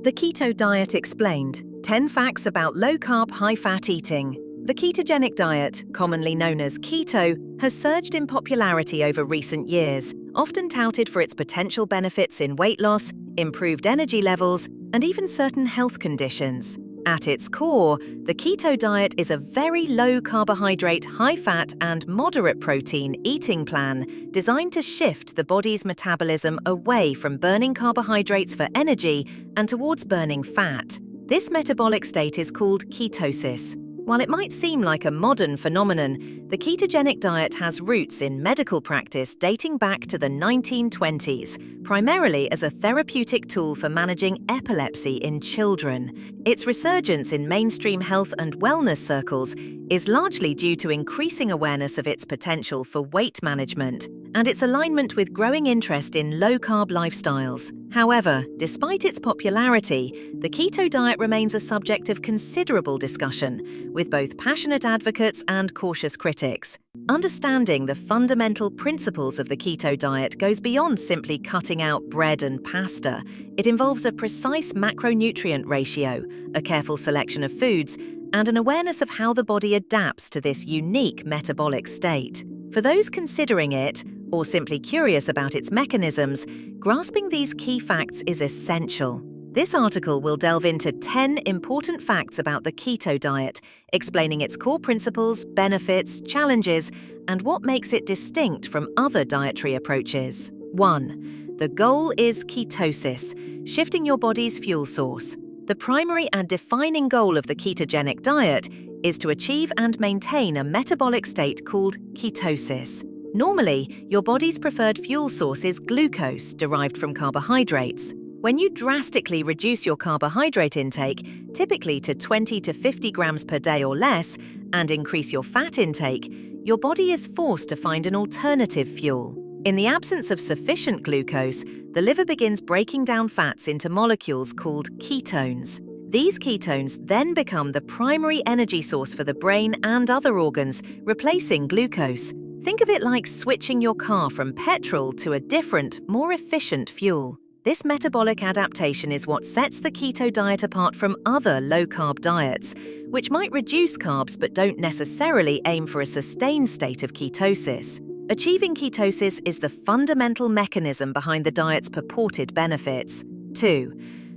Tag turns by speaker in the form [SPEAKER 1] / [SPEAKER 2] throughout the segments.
[SPEAKER 1] The Keto Diet Explained: 10 Facts About Low-Carb, High-Fat Eating. The ketogenic diet, commonly known as keto, has surged in popularity over recent years, often touted for its potential benefits in weight loss, improved energy levels, and even certain health conditions. At its core, the keto diet is a very low-carbohydrate, high-fat, and moderate-protein eating plan designed to shift the body's metabolism away from burning carbohydrates for energy and towards burning fat. This metabolic state is called ketosis. While it might seem like a modern phenomenon, the ketogenic diet has roots in medical practice dating back to the 1920s, primarily as a therapeutic tool for managing epilepsy in children. Its resurgence in mainstream health and wellness circles is largely due to increasing awareness of its potential for weight management and its alignment with growing interest in low-carb lifestyles. However, despite its popularity, the keto diet remains a subject of considerable discussion, with both passionate advocates and cautious critics. Understanding the fundamental principles of the keto diet goes beyond simply cutting out bread and pasta. It involves a precise macronutrient ratio, a careful selection of foods, and an awareness of how the body adapts to this unique metabolic state. For those considering it, or simply curious about its mechanisms, grasping these key facts is essential. This article will delve into 10 important facts about the keto diet, explaining its core principles, benefits, challenges, and what makes it distinct from other dietary approaches. 1. The goal is ketosis, shifting your body's fuel source. The primary and defining goal of the ketogenic diet is to achieve and maintain a metabolic state called ketosis. Normally, your body's preferred fuel source is glucose, derived from carbohydrates. When you drastically reduce your carbohydrate intake, typically to 20 to 50 grams per day or less, and increase your fat intake, your body is forced to find an alternative fuel. In the absence of sufficient glucose, the liver begins breaking down fats into molecules called ketones. These ketones then become the primary energy source for the brain and other organs, replacing glucose. Think of it like switching your car from petrol to a different, more efficient fuel. This metabolic adaptation is what sets the keto diet apart from other low-carb diets, which might reduce carbs but don't necessarily aim for a sustained state of ketosis. Achieving ketosis is the fundamental mechanism behind the diet's purported benefits. 2.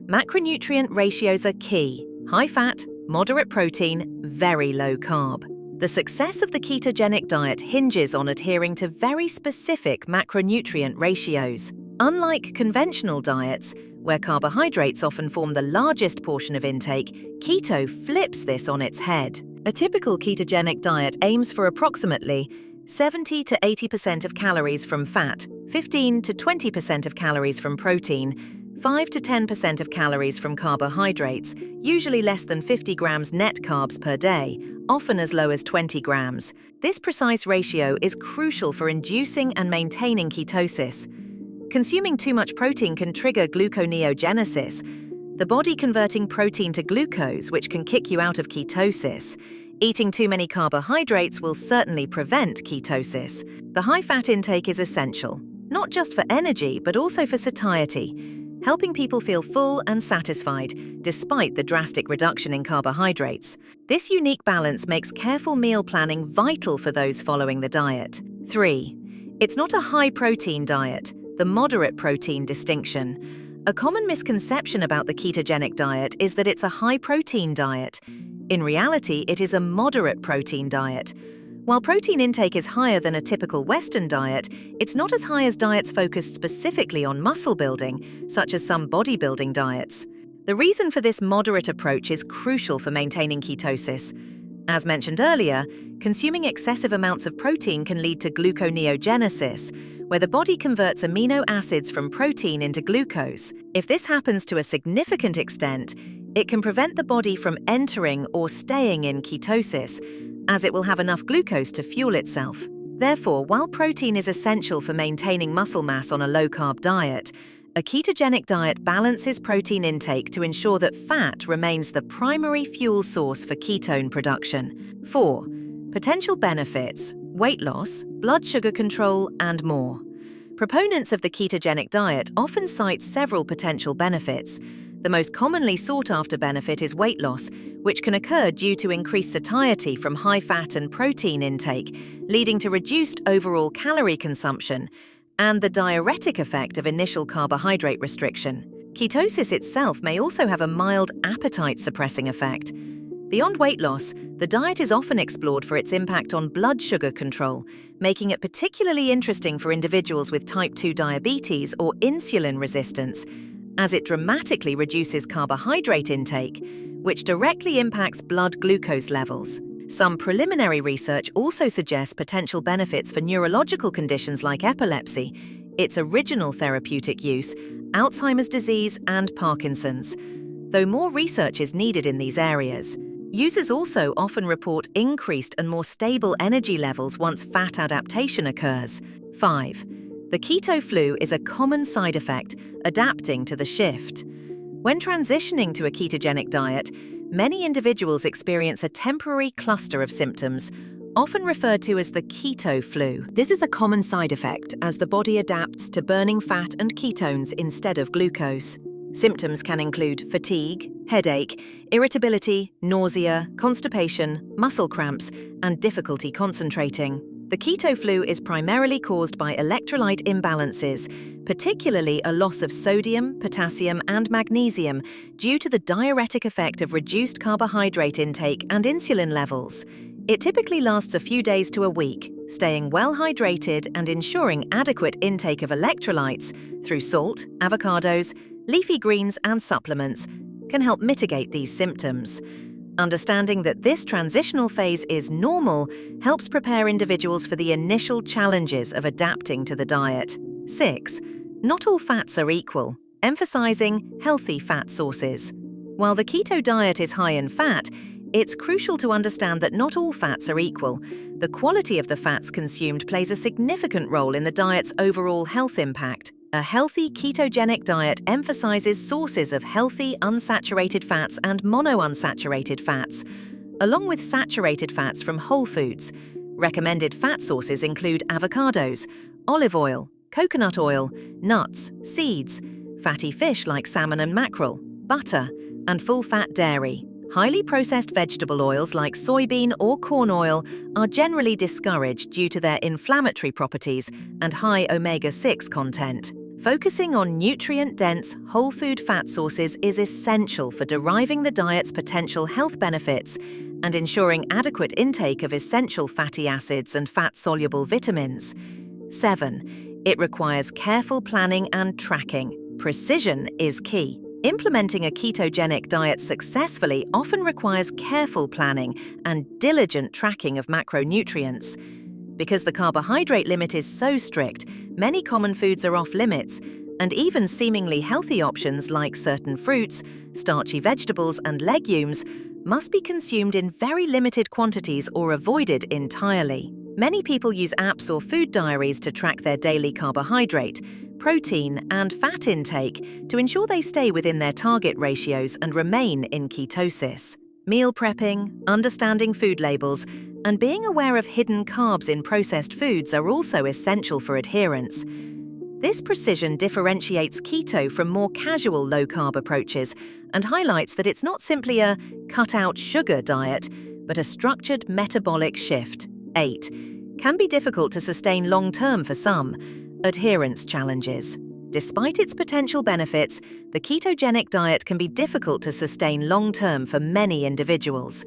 [SPEAKER 1] Macronutrient ratios are key: high fat, moderate protein, very low carb. The success of the ketogenic diet hinges on adhering to very specific macronutrient ratios. Unlike conventional diets, where carbohydrates often form the largest portion of intake, keto flips this on its head. A typical ketogenic diet aims for approximately 70 to 80% of calories from fat, 15 to 20% of calories from protein, 5 to 10% of calories from carbohydrates, usually less than 50 grams net carbs per day, often as low as 20 grams. This precise ratio is crucial for inducing and maintaining ketosis. Consuming too much protein can trigger gluconeogenesis, the body converting protein to glucose, which can kick you out of ketosis. Eating too many carbohydrates will certainly prevent ketosis. The high fat intake is essential, not just for energy, but also for satiety, helping people feel full and satisfied despite the drastic reduction in carbohydrates. This unique balance makes careful meal planning vital for those following the diet. 3. It's not a high-protein diet, the moderate protein distinction. A common misconception about the ketogenic diet is that it's a high-protein diet. In reality, it is a moderate protein diet. While protein intake is higher than a typical Western diet, it's not as high as diets focused specifically on muscle building, such as some bodybuilding diets. The reason for this moderate approach is crucial for maintaining ketosis. As mentioned earlier, consuming excessive amounts of protein can lead to gluconeogenesis, where the body converts amino acids from protein into glucose. If this happens to a significant extent, it can prevent the body from entering or staying in ketosis, as it will have enough glucose to fuel itself. Therefore, while protein is essential for maintaining muscle mass on a low-carb diet, a ketogenic diet balances protein intake to ensure that fat remains the primary fuel source for ketone production. 4. Potential benefits: weight loss, blood sugar control, and more. Proponents of the ketogenic diet often cite several potential benefits. The most commonly sought-after benefit is weight loss, which can occur due to increased satiety from high fat and protein intake, leading to reduced overall calorie consumption, and the diuretic effect of initial carbohydrate restriction. Ketosis itself may also have a mild appetite-suppressing effect. Beyond weight loss, the diet is often explored for its impact on blood sugar control, making it particularly interesting for individuals with type 2 diabetes or insulin resistance, as it dramatically reduces carbohydrate intake, which directly impacts blood glucose levels. Some preliminary research also suggests potential benefits for neurological conditions like epilepsy, its original therapeutic use, Alzheimer's disease, and Parkinson's, though more research is needed in these areas. Users also often report increased and more stable energy levels once fat adaptation occurs. 5. The keto flu is a common side effect, adapting to the shift. When transitioning to a ketogenic diet, many individuals experience a temporary cluster of symptoms, often referred to as the keto flu. This is a common side effect as the body adapts to burning fat and ketones instead of glucose. Symptoms can include fatigue, headache, irritability, nausea, constipation, muscle cramps, and difficulty concentrating. The keto flu is primarily caused by electrolyte imbalances, particularly a loss of sodium, potassium, and magnesium due to the diuretic effect of reduced carbohydrate intake and insulin levels. It typically lasts a few days to a week. Staying well hydrated and ensuring adequate intake of electrolytes through salt, avocados, leafy greens, and supplements can help mitigate these symptoms. Understanding that this transitional phase is normal helps prepare individuals for the initial challenges of adapting to the diet. 6. Not all fats are equal, emphasizing healthy fat sources. While the keto diet is high in fat, it's crucial to understand that not all fats are equal. The quality of the fats consumed plays a significant role in the diet's overall health impact. A healthy ketogenic diet emphasizes sources of healthy unsaturated fats and monounsaturated fats, along with saturated fats from whole foods. Recommended fat sources include avocados, olive oil, coconut oil, nuts, seeds, fatty fish like salmon and mackerel, butter, and full-fat dairy. Highly processed vegetable oils like soybean or corn oil are generally discouraged due to their inflammatory properties and high omega-6 content. Focusing on nutrient-dense, whole food fat sources is essential for deriving the diet's potential health benefits and ensuring adequate intake of essential fatty acids and fat-soluble vitamins. 7. It requires careful planning and tracking. Precision is key. Implementing a ketogenic diet successfully often requires careful planning and diligent tracking of macronutrients. Because the carbohydrate limit is so strict, many common foods are off limits, and even seemingly healthy options like certain fruits, starchy vegetables, and legumes must be consumed in very limited quantities or avoided entirely. Many people use apps or food diaries to track their daily carbohydrate, protein, and fat intake to ensure they stay within their target ratios and remain in ketosis. Meal prepping, understanding food labels, and being aware of hidden carbs in processed foods are also essential for adherence. This precision differentiates keto from more casual low-carb approaches and highlights that it's not simply a cut-out sugar diet, but a structured metabolic shift. 8. Can be difficult to sustain long-term for some. Adherence challenges. Despite its potential benefits, the ketogenic diet can be difficult to sustain long-term for many individuals.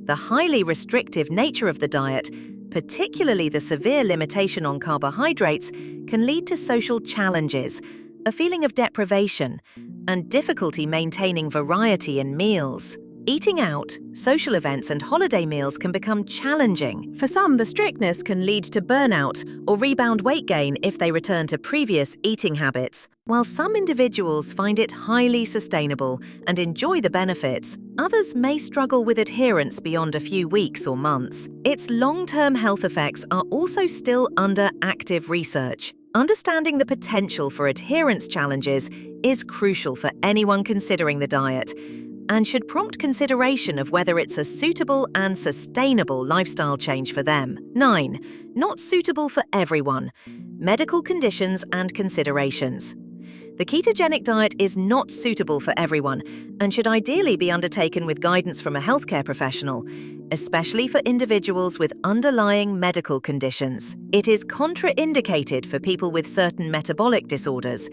[SPEAKER 1] The highly restrictive nature of the diet, particularly the severe limitation on carbohydrates, can lead to social challenges, a feeling of deprivation, and difficulty maintaining variety in meals. Eating out, social events, and holiday meals can become challenging. For some, the strictness can lead to burnout or rebound weight gain if they return to previous eating habits. While some individuals find it highly sustainable and enjoy the benefits, others may struggle with adherence beyond a few weeks or months. Its long-term health effects are also still under active research. Understanding the potential for adherence challenges is crucial for anyone considering the diet, and should prompt consideration of whether it's a suitable and sustainable lifestyle change for them. 9. Not suitable for everyone. Medical conditions and considerations. The ketogenic diet is not suitable for everyone and should ideally be undertaken with guidance from a healthcare professional, especially for individuals with underlying medical conditions. It is contraindicated for people with certain metabolic disorders,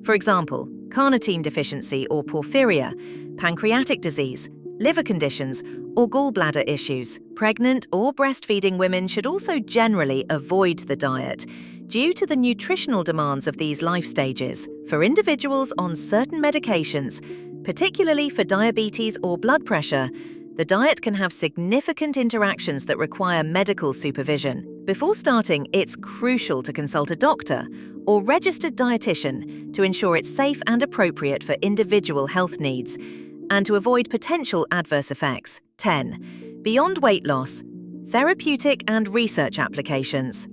[SPEAKER 1] for example, carnitine deficiency or porphyria, pancreatic disease, liver conditions, or gallbladder issues. Pregnant or breastfeeding women should also generally avoid the diet due to the nutritional demands of these life stages. For individuals on certain medications, particularly for diabetes or blood pressure, the diet can have significant interactions that require medical supervision. Before starting, it's crucial to consult a doctor or registered dietitian to ensure it's safe and appropriate for individual health needs and to avoid potential adverse effects. 10. Beyond weight loss, therapeutic and research applications.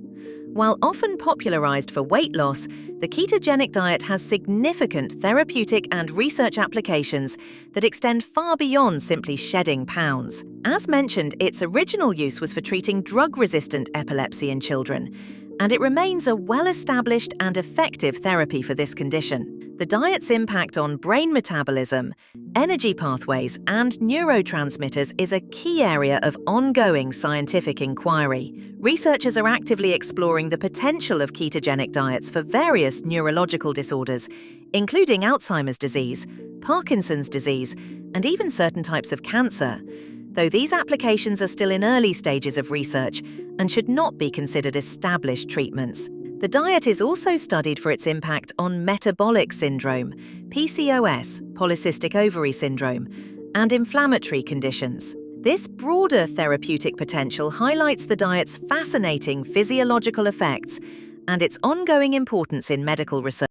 [SPEAKER 1] While often popularized for weight loss, the ketogenic diet has significant therapeutic and research applications that extend far beyond simply shedding pounds. As mentioned, its original use was for treating drug-resistant epilepsy in children, and it remains a well-established and effective therapy for this condition. The diet's impact on brain metabolism, energy pathways, and neurotransmitters is a key area of ongoing scientific inquiry. Researchers are actively exploring the potential of ketogenic diets for various neurological disorders, including Alzheimer's disease, Parkinson's disease, and even certain types of cancer, though these applications are still in early stages of research and should not be considered established treatments. The diet is also studied for its impact on metabolic syndrome, PCOS, polycystic ovary syndrome, and inflammatory conditions. This broader therapeutic potential highlights the diet's fascinating physiological effects and its ongoing importance in medical research.